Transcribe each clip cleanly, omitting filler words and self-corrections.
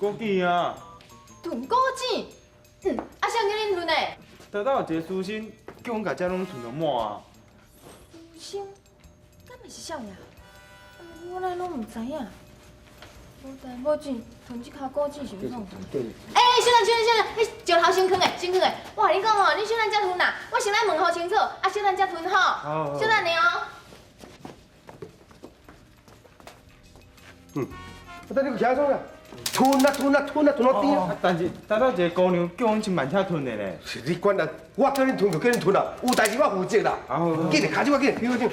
枸杞啊。囤枸杞？啊，谁叫恁囤的？倒有一个书生叫阮甲遮拢囤到满啊。书生，敢会是少爷？我来拢唔知影。无代无志，囤一卡枸杞是要创啥？小兰，你石头先囥的，先囥的。我甲你讲哦，你小兰遮囤啦，我先来问候清楚，啊，小兰遮囤吼。好。小兰的哦。等你去遐做啊？囤到边啊！但是倒一个姑娘叫阮去慢车囤的咧。是你管啊？我叫你囤就叫你囤啦，有代志我负责啦。紧点，卡住我紧，紧紧。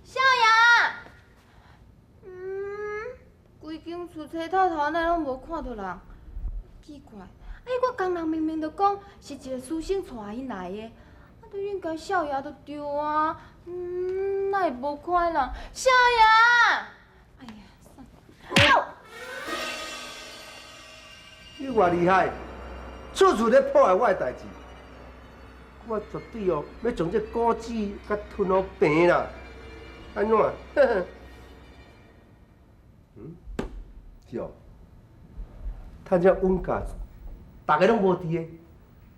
少爷，规间厝车透透安尼拢无看到人，奇怪。我工人明明就讲是一个书生带因来的，对应该少爷就对啊，哪会无看人？少爷，哎呀，算。你偌厉害，处处咧破坏我的代志。我绝对哦，要将这枸杞甲吞好平啦。安怎？是哦，趁遮稳价，大家拢无伫的，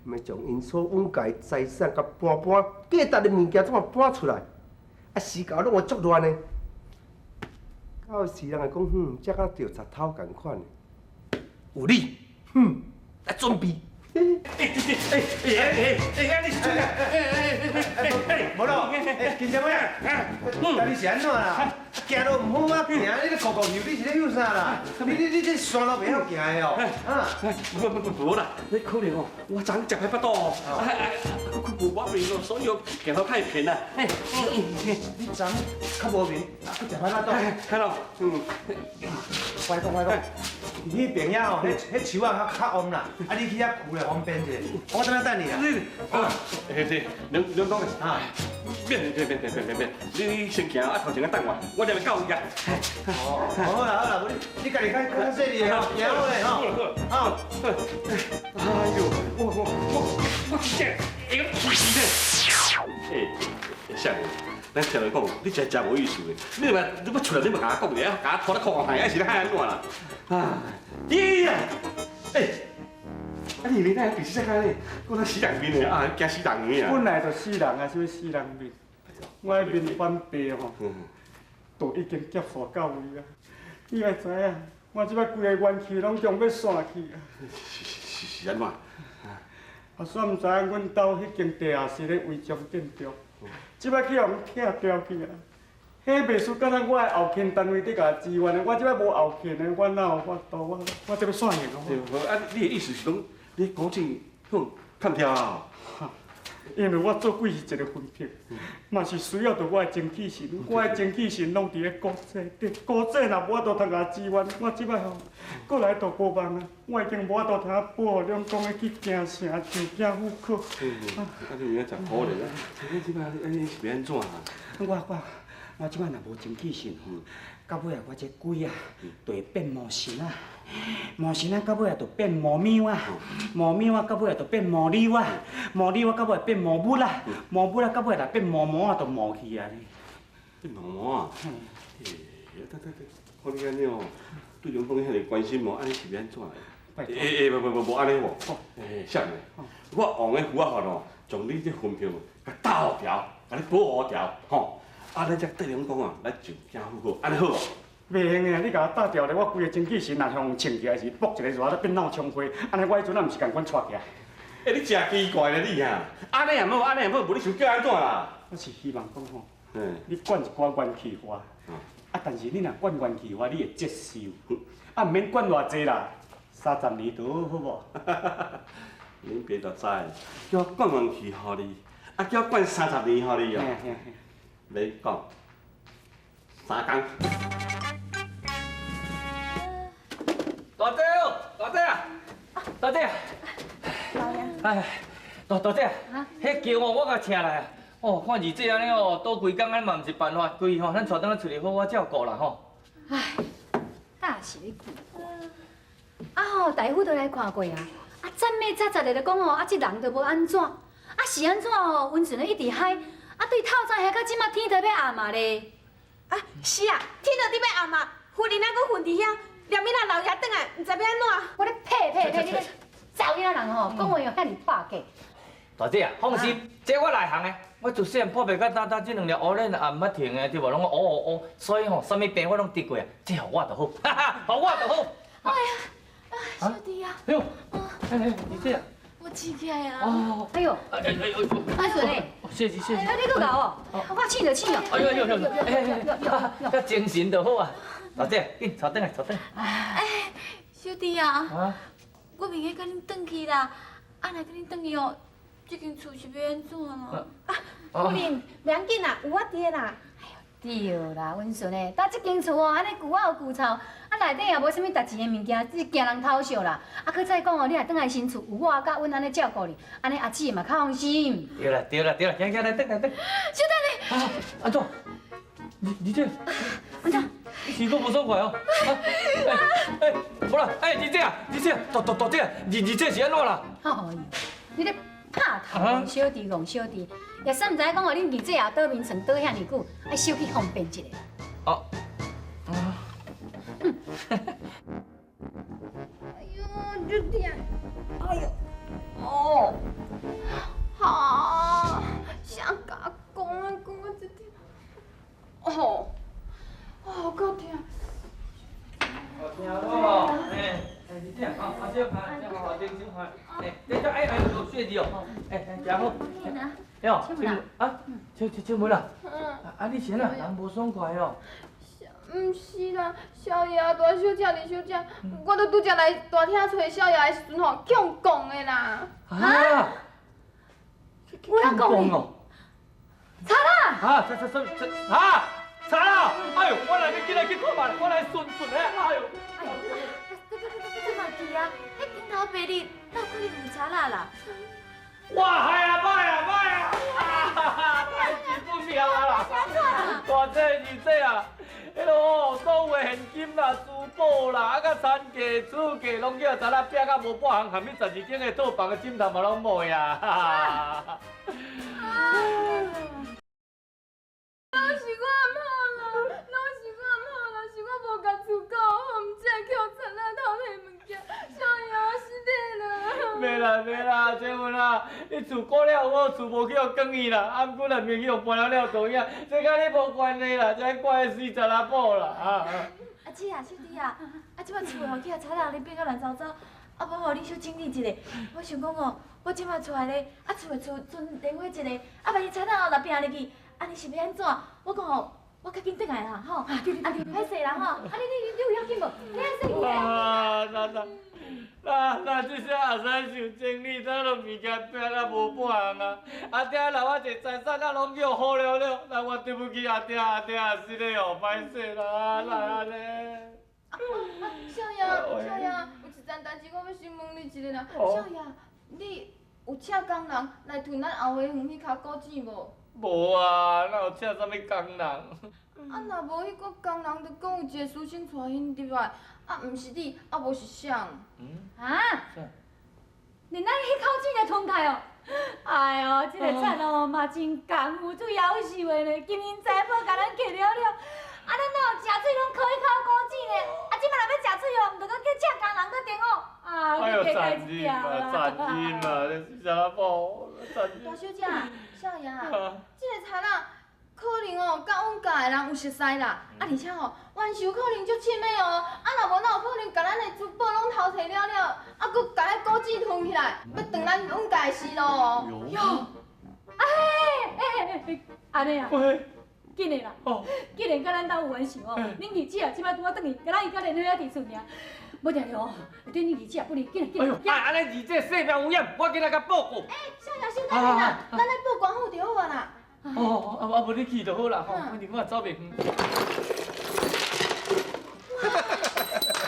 要将因所稳价的财产甲搬，价值的物件怎啊搬出来？啊，时间拢会足乱的。到时人会讲，这甲钓贼头共款的。有你，来准备。无咯，金城妹啊，家己是安怎啦？行路唔好啊，行你个糊油，你是咧休啥啦？你这山路袂晓行的哦，无啦，你可能哦，我昨食歹巴肚哦，佢无我面咯，所以我行到太偏啦。你昨较无面，去食歹巴肚。看到，快讲，你迄边遐哦，迄树啊较旺啦，啊你去遐跍来方便者，我等下等你啦。对，两讲嘅啊，免，你先行啊，头前啊等我就来教你啊。好啦，你家己较细腻吼，行好嘞吼。哎呦，我这会个气死咧！啥个？咱听人讲，你真无意思的。你要出来，你咪甲我讲咧，甲我拖到裤下，还是咧海安怎啦？啊，咦呀！你那比赛开咧，我那死人面的啊，惊死人的啊！本来就死人啊，什么死人面？我迄面反白吼，都已经结束到位啊！你也知影，我即摆规个元气拢将要散去啊！是安怎？啊，煞毋知影阮兜迄间地下室咧违章建筑，即摆去互拆掉去啊！迄袂输，敢若我的后勤单位伫甲支援的，我即摆无后勤的，我哪有法度？我这要算赢哦！啊，你的意思是讲，你古井看跳啊？因为我做鬼是一个分配，嘛是需要着我的精气神，我的精气神拢伫咧古镇顶，古镇若无法度通甲支援，我即摆吼，过来都无望啊！我已经无法度通保护两公的去行城，就惊户口。啊，你有影真可怜啊！你即摆安是要安怎啊？我即摆若无精气神，到尾啊，我这鬼啊，就会变魔神啊！魔神啊，到尾啊，就变魔喵啊！魔喵啊，到尾啊，就变魔溜啊！魔溜啊，到尾变魔物啊！魔物啊，到尾啊，变魔魔啊，就魔去啊！变魔魔啊！得，看你安尼哦，对两公遐个关心无，安尼是要安怎的？无安尼无。啥个？我王个副法哦，从你这分票甲打好条，甲你保护条，吼！啊，咱才对两公啊，来就惊富好，安尼好无？袂用的，你甲我打掉咧，我规个精气神若向穿起来是卜一个热，变闹冲花，安尼我迄阵啊，毋是共阮带起来。你真奇怪咧你啊！安尼也无，无你想叫安怎啦？我是希望讲吼，你管一寡元气花，但是你若管元气花，你会接受，毋免管偌济啦，30年就好，好无？恁爸就知，叫我管元气互你，叫我管30年互你哦。你讲3工。大姐哦，大姐，老爷，哎，大姐，迄叫我甲请来啊！哦，看日子安尼哦，多几工安嘛毋是办法，规吼咱带倒来厝里好好照顾啦吼。唉，大是咧气。大夫都来看过啊，赞美早的就讲吼，这人都无安怎，是安怎吼？温顺咧一直嗨，对透早遐到即马天都要暗嘛咧。啊，是啊，天都伫要暗啊，夫人还佫瞓伫遐，连囡仔老爷转来，唔知要安怎。我咧呸，你咧走遐人吼，讲话又遐尼霸气。大姐啊，放心，这我内行的，我自细汉破病到大这2粒乌脸也唔捌停的，对无？拢乌，所以吼，啥物病我拢得过啊，这互我就好，哈哈，互我就好。哎呀，小弟啊，哎呦，你这样。我起起来啊！哦，哎呦，哎，阿顺诶，谢谢。哎，你搁搞哦，我气就气哦。哎，较精神就好啊。大姐，紧坐等来。哎，小弟啊，我明日甲恁转去啦，啊，来甲恁转去哦，这间厝是要安怎咯？夫人，袂紧啦，有我伫啦。对啦，阮顺诶，搭这间厝哦，安尼旧啊有旧臭，啊内底也无啥物值钱的物件，只惊人偷笑啦。啊，佮再讲哦，你若转来新厝，有我甲阮安尼照顾你，安尼阿姊嘛较放心。对啦，行，来等。小弟啊，安怎？你这，安怎？是够不爽快哦。无啦，你这，大姐，你这是安怎啦？哦哟，你咧拍头小弟戆小弟，也算唔知讲哦，恁二姐啊倒眠床倒遐尼久，爱小去方便一下。哦。哎呦，这点，哎呦，哦，好，想甲讲啊，讲我这点，哦，够痛。听我，你这样啊，阿姐看，这好点心看，这有血滴哦，然后，哟，请问啦，你先啊，人无爽快哦。唔是啦，少爷大小姐、二小姐，我都拄则来大厅找少爷的时阵吼，强讲的啦。啊？有人讲你？查啦！啊，查啦！哎呦，我来要进来去看嘛，我来顺的，哎呦。这嘛是啊，迄顶头白日哪可能有查啦啦？哇，歹啊！太极不妙啊啦！大姐、二姐啊！迄落所有现金啦、珠宝啦，甲产价、厝价，拢叫查啦，拼甲无半项，含迄12间的套房的枕头嘛拢无呀！拢是我唔好啦，是我无甲厝搞好，唔只叫田仔偷摕物件，少爷我失礼啦。袂啦，请问啊，你厝过了有无？厝无去互更伊啦，啊，毋过若免去互搬了同样，这甲你无关系啦，这怪死查拉某啦阿姐啊，小弟啊，即摆厝吼去查人咧变甲乱糟糟，啊，无互你小整理一下。我想讲哦，我即摆出来咧，啊，厝剩电话一个，啊，万一查人后若变入去，啊，你是要安怎？我讲吼，我较紧转来啦，吼，啊，你歹势啦，吼，啊，你有要紧无？你安生去啊？那这下也使想整理，咱落物件拼甲无半项啊！阿爹留我一个财产，啊，拢叫好了，那我对不起阿爹失礼哦，歹势啦，安尼。少爷，有一件代志我要先问你一下啦，少爷，你有请工人来囤咱后花园迄卡果子无？无啊，哪有请啥物工人？啊，若无迄个工人，就讲有一个书生带因入来，啊，毋是你，啊，无是谁？啊？连咱迄口井的吞开哦！哎呦，这个菜哦嘛真功夫最夭寿的呢，金银财宝甲咱摕了了，啊，咱哪有食水拢靠迄口果子呢？啊，即摆若要食水哦，毋着搁叫请工人搁电话。哎呦，赞意嘛，这是啥某？大小姐，少爷，这个菜仔可能哦，甲阮家的人有熟识啦，啊，而且吼，元首可能足深的哦，啊，若无哪有可能甲咱的珠宝拢偷摕了，啊，搁甲迄果子吞起来，要断咱阮家的事咯。哟，安尼啊？紧的啦，既然甲咱兜有元首哦，恁二姐啊，即摆拄啊转去，甲咱伊甲连伙仔伫厝尔，无定着哦，对恁二姐啊不利，紧哎呦，安尼二姐性命有险，我今仔甲报告。少爷小等下啦，咱来报官府就好啊啦。无你去就好啦，吼，反正我也走袂远。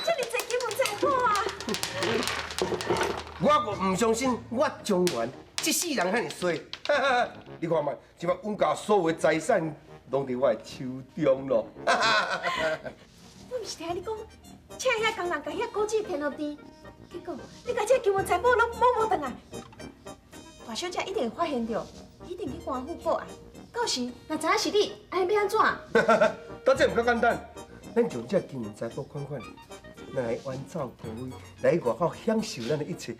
这么侪金银财宝啊！我唔相信，我中原这世人遐尼衰，你看嘛，即摆阮家所有的财产拢伫我的手中咯。我毋是听你讲，请遐工人甲遐果子摕落地，结果你甲这金银财宝拢摸无倒来，大小姐一定会发现到，一定去官府报案。到时若知影是你，安尼要安怎？但这唔够简单，咱从这金银财宝款款，来完造各位，来外口享受咱的一切。